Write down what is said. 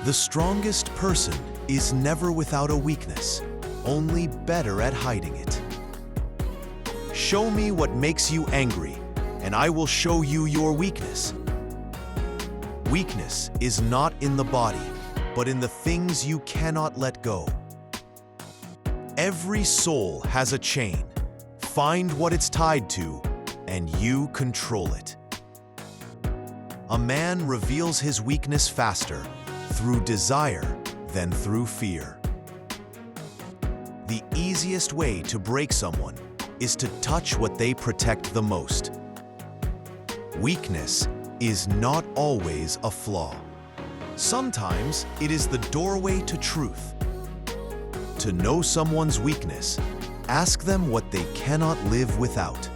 The strongest person is never without a weakness, only better at hiding it. Show me what makes you angry, and I will show you your weakness. Weakness is not in the body, but in the things you cannot let go. Every soul has a chain. Find what it's tied to, and you control it. A man reveals his weakness faster through desire than through fear. The easiest way to break someone is to touch what they protect the most. Weakness is not always a flaw. Sometimes it is the doorway to truth. To know someone's weakness, ask them what they cannot live without.